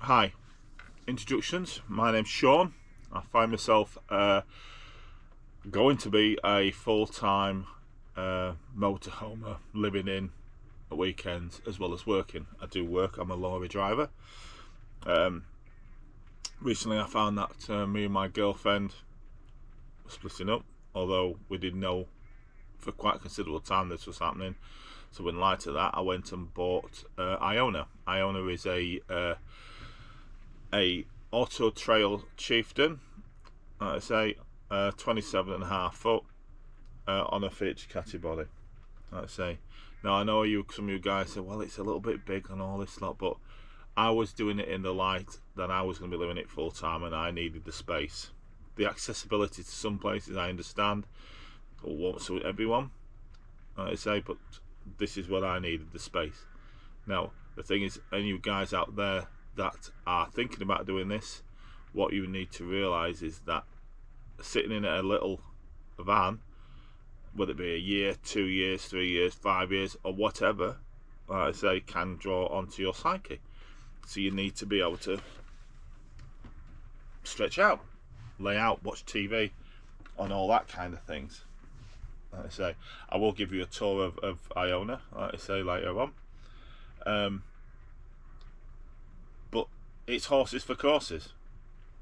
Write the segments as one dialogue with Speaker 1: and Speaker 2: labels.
Speaker 1: Hi, introductions. My name's Sean. I find myself going to be a full-time motorhomer living in at weekends as well as working. I do work, I'm a lorry driver. Um, Recently I found that me and my girlfriend were splitting up, although we didn't know for quite a considerable time this was happening. So in light of that, I went and bought Iona. Iona is a Auto Trail Chieftain. Like I say, 27.5 foot on a feature catty body. Like I say, now I know some of you guys say, well, it's a little bit big and all this lot, but I was doing it in the light that I was going to be living it full time and I needed the space. The accessibility to some places I understand, or won't suit everyone. Like I say, but this is what I needed, the space. Now, the thing is, any you guys out there that are thinking about doing this, what you need to realise is that sitting in a little van, whether it be a year, 2 years, 3 years, 5 years, or whatever, like I say, can draw onto your psyche. So you need to be able to stretch out, lay out, watch TV, on all that kind of things. Like I say, I will give you a tour of Iona, like I say, later on. But it's horses for courses.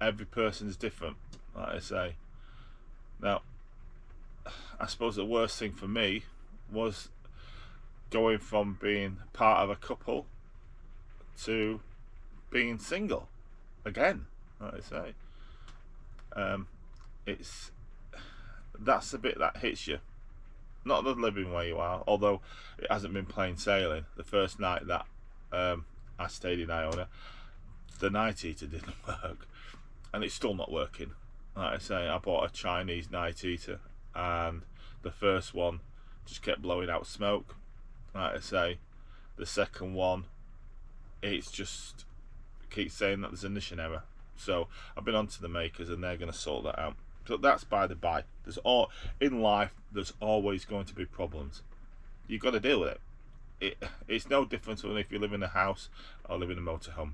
Speaker 1: Every person's different, like I say. Now, I suppose the worst thing for me was going from being part of a couple to being single again. Like I say, it's that's the bit that hits you. Not the living where you are, although it hasn't been plain sailing. The first night that I stayed in Iona, the night heater didn't work, and it's still not working. Like I say, I bought a Chinese night heater, and the first one just kept blowing out smoke. Like I say, the second one, it's just keeps saying that there's an ignition error. So I've been on to the makers, and they're going to sort that out. So that's by the by. In life, there's always going to be problems. You've got to deal with it. It's no different than if you live in a house or live in a motorhome.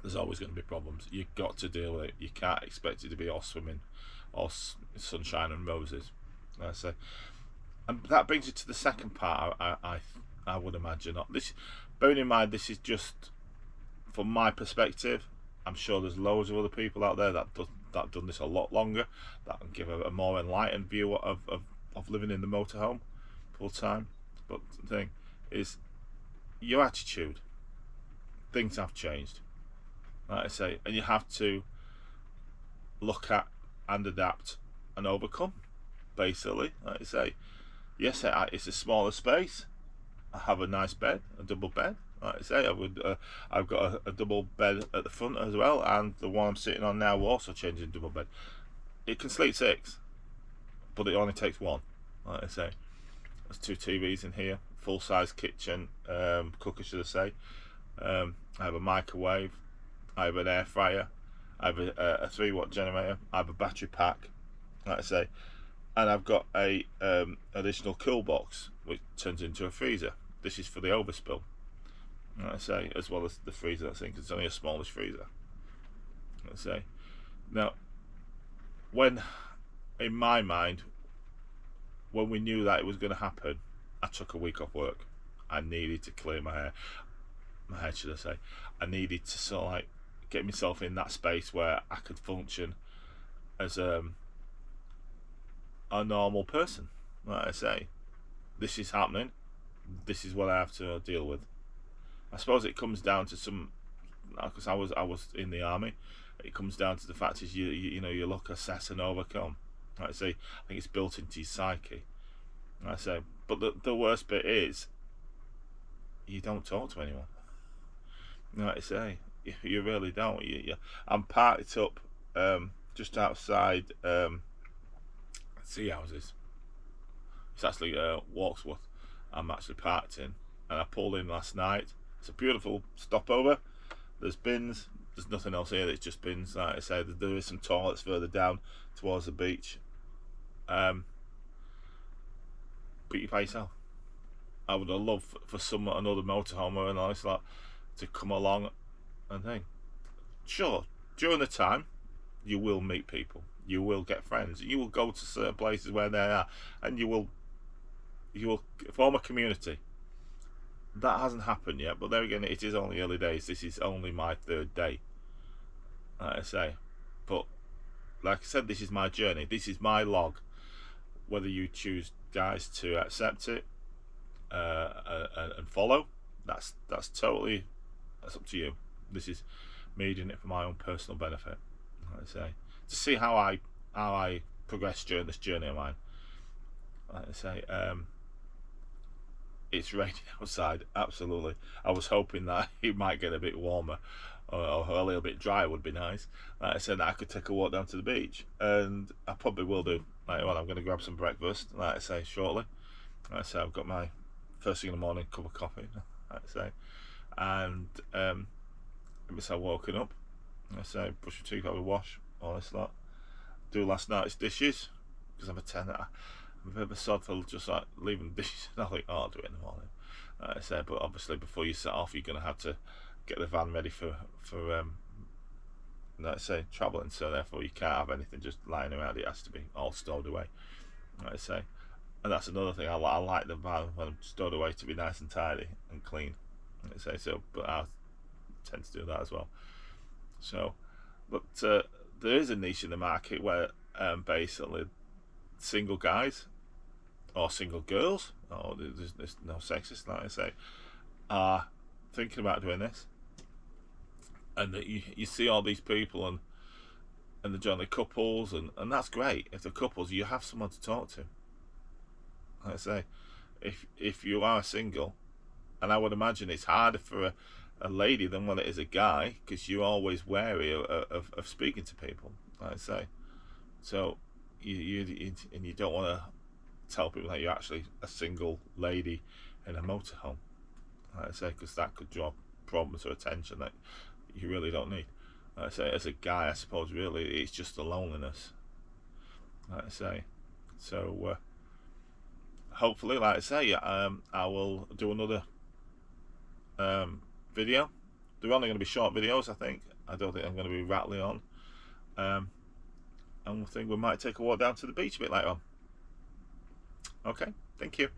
Speaker 1: There's always going to be problems. You've got to deal with it. You can't expect it to be all swimming, all sunshine and roses. I say, and that brings you to the second part. I would imagine. This, bearing in mind, this is just from my perspective. I'm sure there's loads of other people out there that done this a lot longer, that can give a more enlightened view of living in the motorhome full time. But the thing is, your attitude. Things have changed, like I say, and you have to look at and adapt and overcome. Basically, like I say, yes, it's a smaller space. I have a nice bed, a double bed. Like I say, I've got a double bed at the front as well, and the one I'm sitting on now will also change into double bed. It can sleep six, but it only takes one. Like I say, there's two TVs in here, full size kitchen, cooker should I say. I have a microwave, I have an air fryer, I have a 3 watt generator, I have a battery pack, like I say, and I've got a additional cool box which turns into a freezer. This is for the overspill, like I say, as well as the freezer. I think it's only a smallish freezer. Like I say, now, when in my mind, when we knew that it was going to happen, I took a week off work. I needed to clear my head, should I say. I needed to sort of like get myself in that space where I could function as a normal person. Like I say, this is happening. This is what I have to deal with. I suppose it comes down to some, because I was in the army. It comes down to the fact is you know you look, assess, and overcome. Like I say, I think it's built into your psyche. Like I say, but the worst bit is you don't talk to anyone. Like I say, you really don't. I'm parked up just outside Sea Houses. It's actually Walksworth. I'm actually parked in, and I pulled in last night. It's a beautiful stopover. There's bins. There's nothing else here. It's just bins. Like I say, there is some toilets further down towards the beach. But you by yourself. I would have loved for another motorhomer and all this lot to come along and thing. sure, during the time, you will meet people, you will get friends, you will go to certain places where they are, and you will form a community. That hasn't happened yet, but there again, it is only early days. This is only my 3rd day, like I say. But like I said, this is my journey. This is my log. Whether you choose, guys, to accept it and follow, that's totally, that's up to you. This is me doing it for my own personal benefit, like I say, to see how I progress during this journey of mine. Like I say, it's raining outside, absolutely. I was hoping that it might get a bit warmer, or a little bit drier would be nice. Like I said, I could take a walk down to the beach, and I probably will do. Like, well, I'm going to grab some breakfast, like I say, shortly. Like I say, I've got my first thing in the morning cup of coffee, like I say, and once I've woken up, like I say, brush your teeth, have a wash, all this lot. Do last night's dishes, because I'm I'm a bit of a sod for just like leaving dishes. I think, oh, I'll do it in the morning, like I said. But obviously, before you set off, you're going to have to get the van ready for like I say, travelling. So therefore, you can't have anything just lying around. It has to be all stowed away, like I say. And that's another thing. I like the van when I'm stowed away to be nice and tidy and clean, like I say. So, but I tend to do that as well. So, but there is a niche in the market where basically single guys or single girls, or there's no sexist, like I say, are thinking about doing this, and that you see all these people and they're generally couples, and that's great. If they're couples, you have someone to talk to. Like I say, if you are single, and I would imagine it's harder for a lady than when it is a guy, because you're always wary of speaking to people, like I say. So you don't want to tell people that you're actually a single lady in a motorhome, like I say, because that could draw problems or attention that you really don't need. Like I say, as a guy, I suppose really it's just the loneliness, like I say. So hopefully, like I say, I will do another video. They're only going to be short videos, I think. I don't think I'm going to be rattling on. And I think we might take a walk down to the beach a bit later on. Okay, thank you.